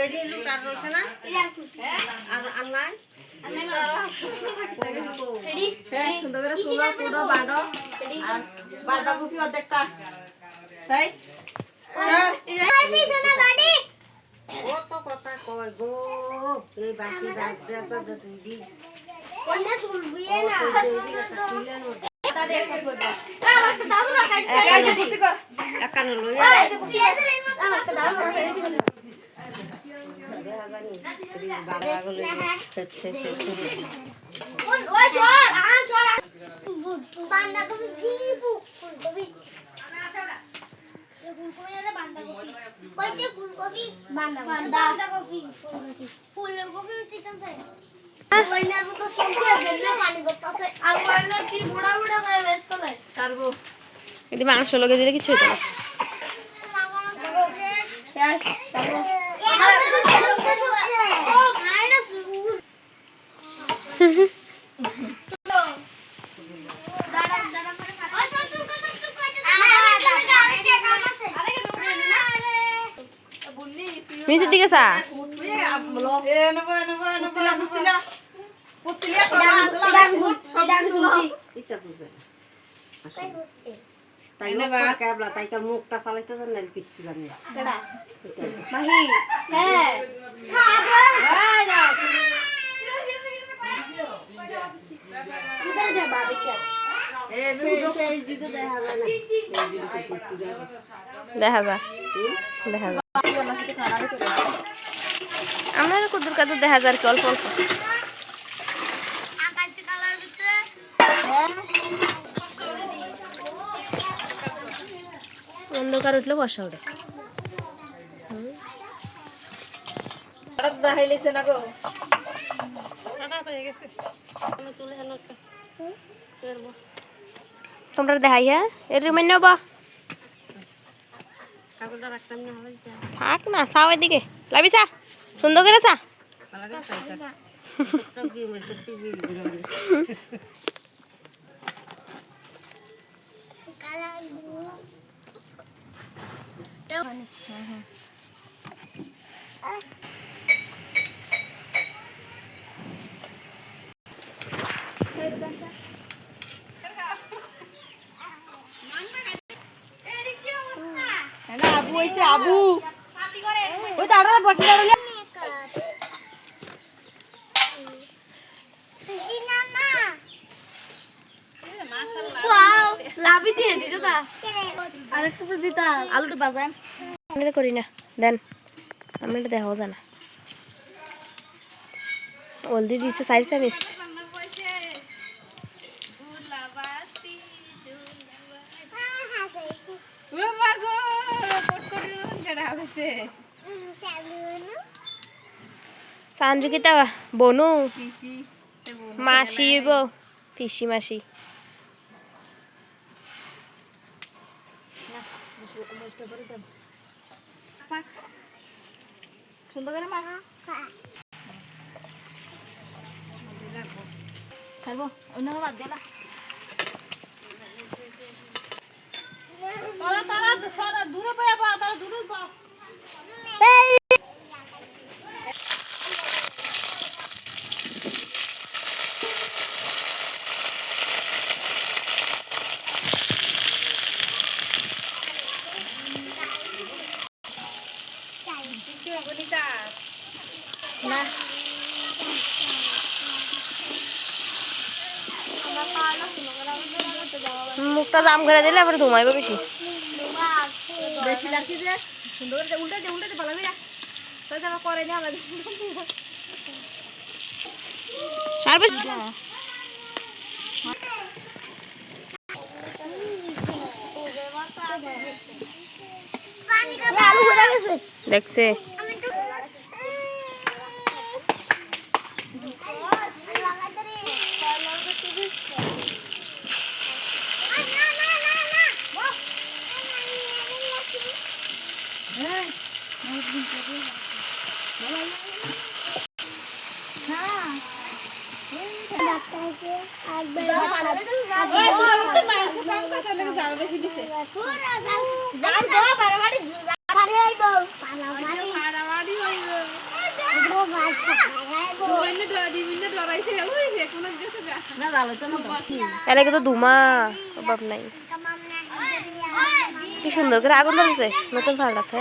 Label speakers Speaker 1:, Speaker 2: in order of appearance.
Speaker 1: এডি লুটার রইছে না আর আন্নাই এডি সুন্দর করে সুলা পুরো বাড়ো আর বাঁধাকপি অর্ধেকটা তাই ও তো কথা কয় গো এই বাকি রাজতে আছে দিদি কোনটা শুনবিয়ে না একানো লইয়া আমাকে দাও
Speaker 2: মাংস লগে দিলে কিছু হইতো না মিছে ঠিক আছে
Speaker 1: তাই না ক্যাবলা তাই কার মুখটা চালাইতেছ না কিচ্ছু জানি না
Speaker 2: মাহি হ্যাঁ দেখা যা আমার কুদুর কাদুর দেখা যায় অল্প অল্প অন্ধকার উঠলে বসা ওঠে তোমরা দেখাই হ্যাঁ এর রুমে নেবা থাক না চাও এদিকে লাবি চা সুন্দর করে চা আবু হইছে আবু ওই দাঁড়া বসে দাঁড়ালে লাভি দিয়ে দিতো তা আরে সুপ দিতা আলুটা বাজাম আমরা করি না দেন আমরা দেখাও জানা হলদি দিছে সাইড সাইড সাঞ্জু কিতা বনু মাসি পিসি মাসি সুন্দর করে মা খাইব অন্য বাদ দে না তারা দূরে পাবা তারা দূরে পাও না মুখটা জাম করে দিলে আবার ঘুমাইব বেশি বেশি লাগছে যে সুন্দর করে উল্টাতে পালাবি না তাই জামা করে নি আমাদের সার বেশ দেখছে
Speaker 1: না ভালো তো না
Speaker 2: এলাকে তো ধুমা অভাব নাই। কি সুন্দর করে আগুন ধরেছে নতুন ভাড়াতে।